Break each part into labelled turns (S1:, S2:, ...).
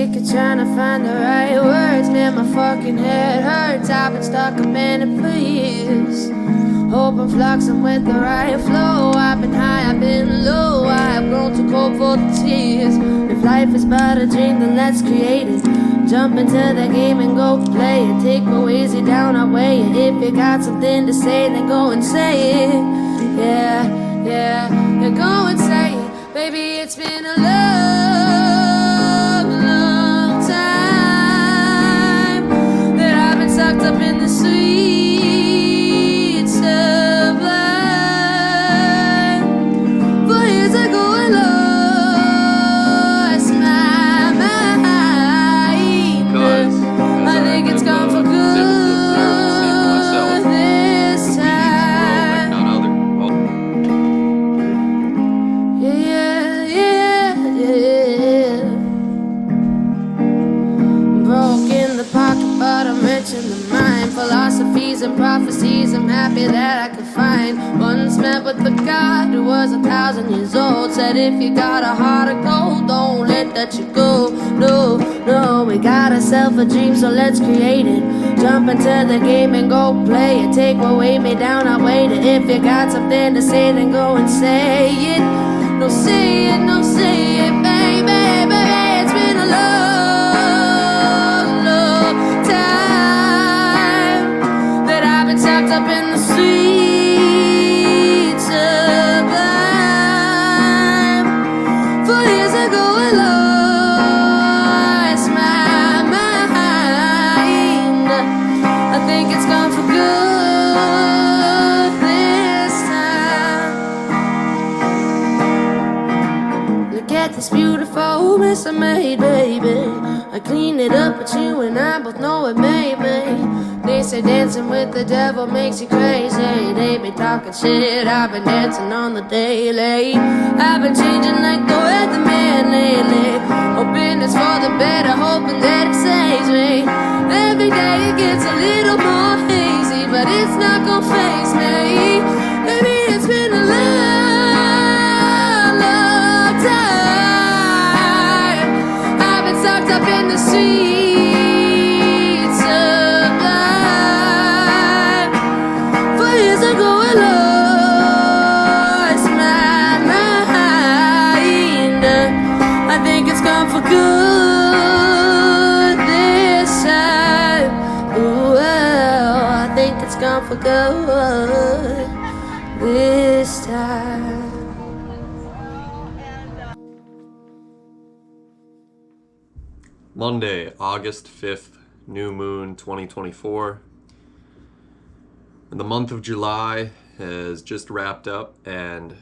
S1: sick of trying to find the right words. Man, my fucking head hurts. I've been stuck up in it for years. Hope I'm fluxing with the right flow. I've been high, I've been low. I have grown too cold for the tears. If life is but a dream, then let's create it. Jump into the game and go play it. Take me easy down, I'll weigh it. If you got something to say, then go and say it. Yeah, yeah, yeah, go and say it. Baby, it's been a long, long time that I've been sucked up in the sweet sublime. 4 years ago I lost my mind. I think it's gone for good this time. Yeah, yeah, yeah. Broke in the pocket, but I'm rich in the mind. Philosophies and prophecies, I'm happy that I could find. Once met with the God who was 1,000 years old. Said if you got a heart of gold, don't let that you go. No, no, we got ourselves a dream, so let's create it. Jump into the game and go play it. Take what weigh me down, I'll wait it. If you got something to say, then go and say it. No, say it, no, say it, baby, baby. It's been a long, long time that I've been sucked up in the sweet sublime. 4 years ago I lost my mind. I think it's gone for good this time. Look at this beautiful mess I made, baby. I cleaned it up, but you and I both know it made me. They say dancing with the devil makes you crazy. They be talking shit, I've been dancing on the daily. I've been changing like the weatherman lately. Hoping it's for the better, hoping that it saves me. Every day it gets a little more hazy, but it's not gonna faze me. Maybe it's been a long, long time. I've been sucked up in the sweet sublime. 4 years ago I lost my mind. I think it's gone for good this time. Ooh, well, I think it's gone for good this time.
S2: Monday, August 5th, new moon 2024. And the month of July has just wrapped up, and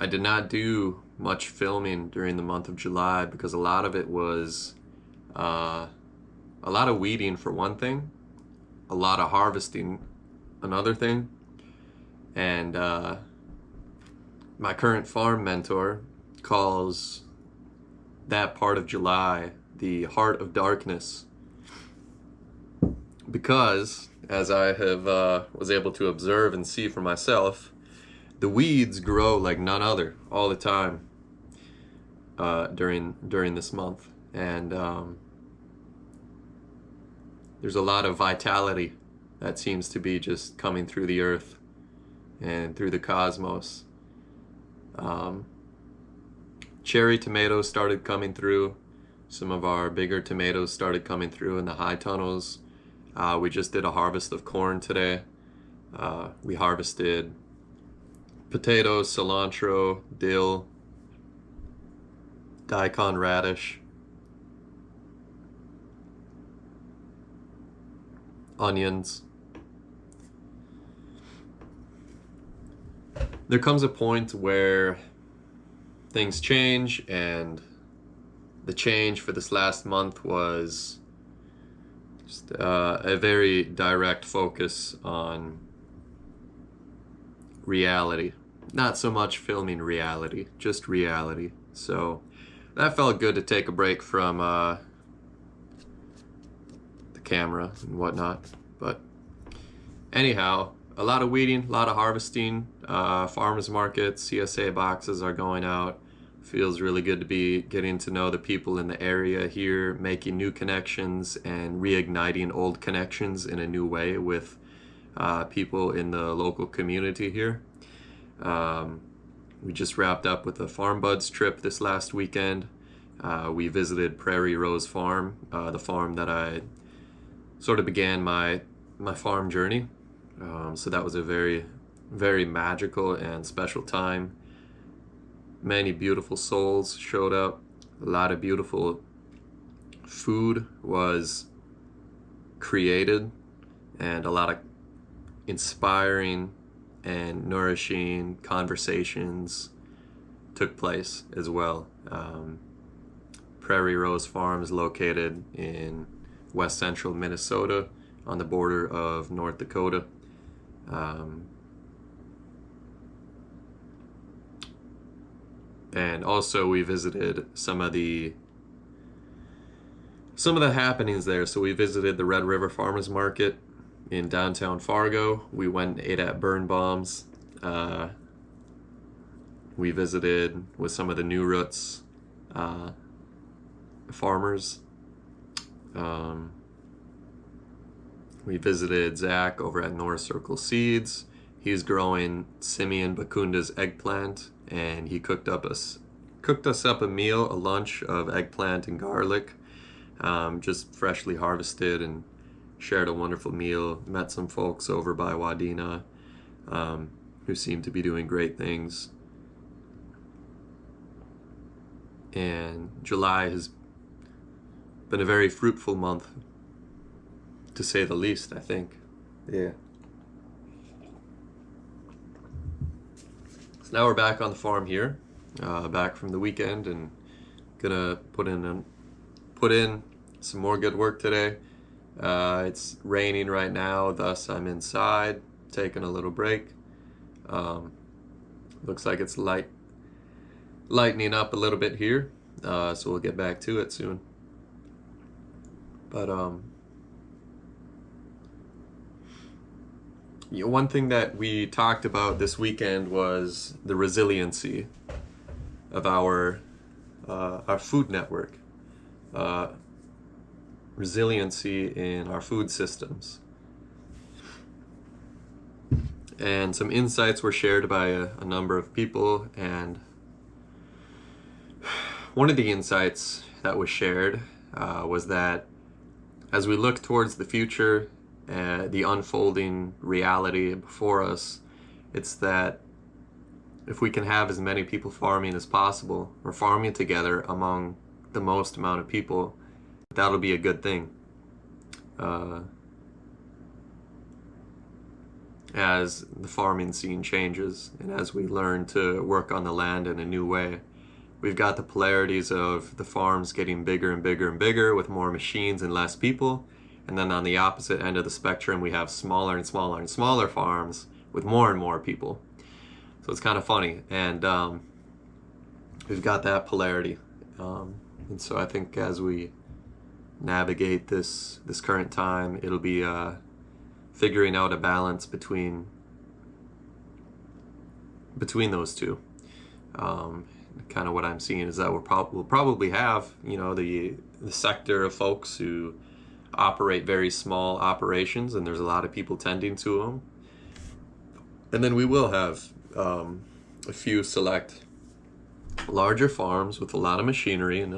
S2: I did not do much filming during the month of July because a lot of it was a lot of weeding for one thing, a lot of harvesting another thing, and my current farm mentor calls that part of July the heart of darkness, because as I have was able to observe and see for myself, the weeds grow like none other all the time during this month, and there's a lot of vitality that seems to be just coming through the earth and through the cosmos. Cherry tomatoes started coming through. Some of our bigger tomatoes started coming through in the high tunnels. We just did a harvest of corn today. We harvested potatoes, cilantro, dill, daikon radish, onions. There comes a point where things change, and the change for this last month was just a very direct focus on reality. Not so much filming reality, just reality. So that felt good to take a break from the camera and whatnot. But anyhow, a lot of weeding, a lot of harvesting. Farmers markets, CSA boxes are going out. Feels really good to be getting to know the people in the area here, making new connections and reigniting old connections in a new way with people in the local community here. We just wrapped up with a Farm Buds trip this last weekend. We visited Prairie Rose Farm, the farm that I sort of began my farm journey. So that was a very, very magical and special time. Many beautiful souls showed up. A lot of beautiful food was created, and a lot of inspiring and nourishing conversations took place as well. Prairie Rose Farm is located in west central Minnesota on the border of North Dakota. And also we visited some of the happenings there. So we visited the Red River Farmers Market in downtown Fargo. We went and ate at Burn Bombs. We visited with some of the New Roots farmers. We visited Zach over at North Circle Seeds. He's growing Simeon Bakunda's eggplant, and he cooked us up a meal, a lunch of eggplant and garlic, just freshly harvested, and shared a wonderful meal. Met some folks over by Wadena who seem to be doing great things. And July has been a very fruitful month, to say the least, I think. Yeah. So now we're back on the farm here, back from the weekend, and gonna put in some more good work today. It's raining right now, thus I'm inside taking a little break. Looks like it's lightening up a little bit here, so we'll get back to it soon. But one thing that we talked about this weekend was the resiliency of our food network, resiliency in our food systems. And some insights were shared by a number of people, and one of the insights that was shared was that as we look towards the future, the unfolding reality before us, it's that if we can have as many people farming as possible, or farming together among the most amount of people, that'll be a good thing. As the farming scene changes, and as we learn to work on the land in a new way, we've got the polarities of the farms getting bigger and bigger and bigger with more machines and less people. And then on the opposite end of the spectrum, we have smaller and smaller and smaller farms with more and more people. So it's kind of funny. And we've got that polarity. And so I think as we navigate this current time, it'll be figuring out a balance between those two. Kind of what I'm seeing is that we'll probably have, the sector of folks who operate very small operations, and there's a lot of people tending to them. And then we will have a few select larger farms with a lot of machinery, and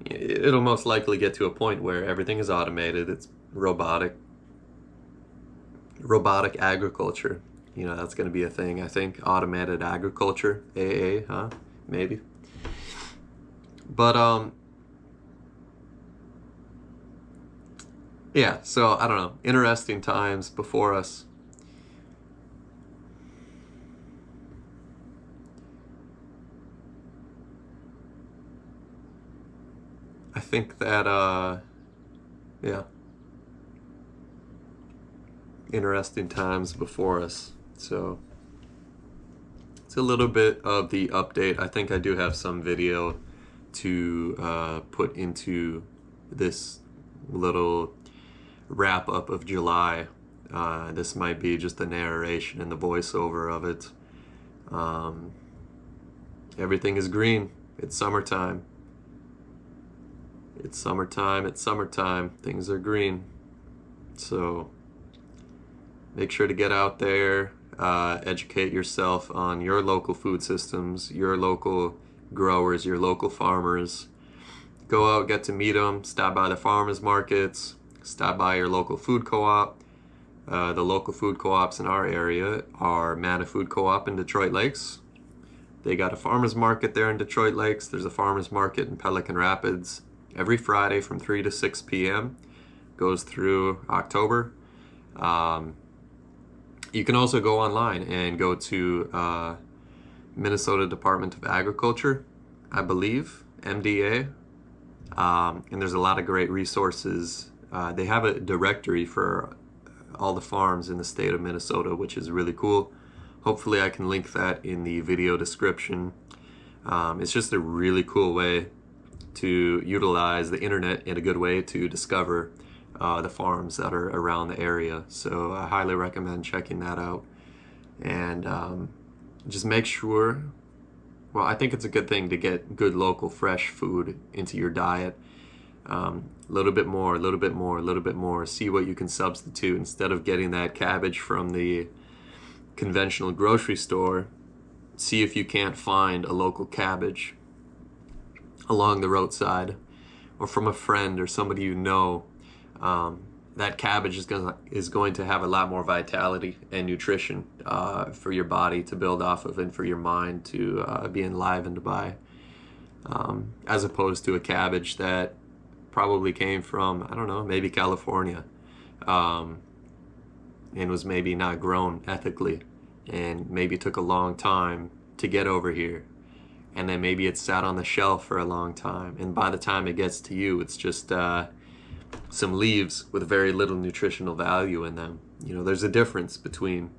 S2: it'll most likely get to a point where everything is automated. It's robotic agriculture. That's going to be a thing, I think. Automated agriculture, AA, huh? Maybe. But yeah, so I don't know. Interesting times before us. I think that, yeah. Interesting times before us. So it's a little bit of the update. I think I do have some video to put into this little wrap up of July. This might be just the narration and the voiceover of it. Everything is green. It's summertime. It's summertime. It's summertime. Things are green. So make sure to get out there, educate yourself on your local food systems, your local growers, your local farmers. Go out, get to meet them, stop by the farmers markets, stop by your local food co-op. The local food co-ops in our area are Manna Food Co-op in Detroit Lakes. They got a farmers market there in Detroit Lakes. There's a farmers market in Pelican Rapids every Friday from 3 to 6 p.m. Goes through October. You can also go online and go to Minnesota Department of Agriculture, I believe, MDA. And there's a lot of great resources. They have a directory for all the farms in the state of Minnesota, which is really cool. Hopefully I can link that in the video description. It's just a really cool way to utilize the internet in a good way to discover the farms that are around the area. So I highly recommend checking that out. And just make sure, well, I think it's a good thing to get good local fresh food into your diet. A little bit more, a little bit more, a little bit more. See what you can substitute instead of getting that cabbage from the conventional grocery store. See if you can't find a local cabbage along the roadside or from a friend or somebody you know. That cabbage is going to have a lot more vitality and nutrition for your body to build off of and for your mind to be enlivened by, as opposed to a cabbage that probably came from, I don't know, maybe California, and was maybe not grown ethically and maybe took a long time to get over here. And then maybe it sat on the shelf for a long time. And by the time it gets to you, it's just some leaves with very little nutritional value in them. You know, there's a difference between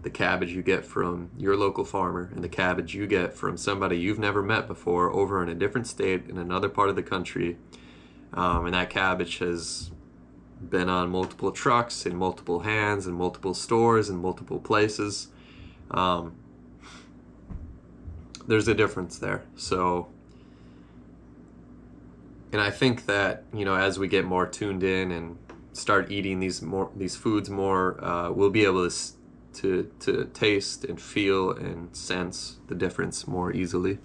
S2: the cabbage you get from your local farmer and the cabbage you get from somebody you've never met before over in a different state in another part of the country. And that cabbage has been on multiple trucks, in multiple hands, in multiple stores, in multiple places. There's a difference there. So, and I think that, you know, as we get more tuned in and start eating these foods more, we'll be able to taste and feel and sense the difference more easily.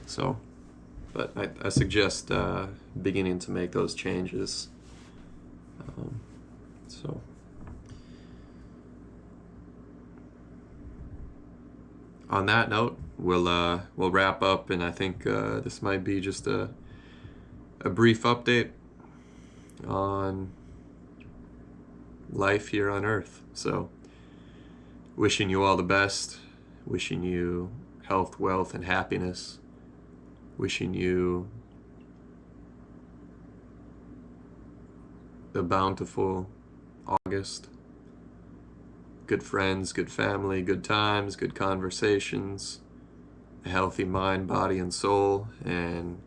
S2: So, but I suggest beginning to make those changes. So, on that note, we'll wrap up, and I think this might be just a brief update on life here on Earth. So, wishing you all the best, wishing you health, wealth, and happiness, wishing you a bountiful August. Good friends, good family, good times, good conversations, a healthy mind, body, and soul, and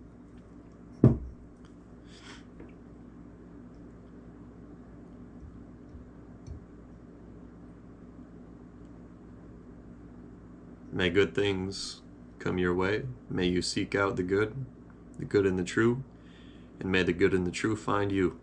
S2: may good things come your way. May you seek out the good and the true, and may the good and the true find you.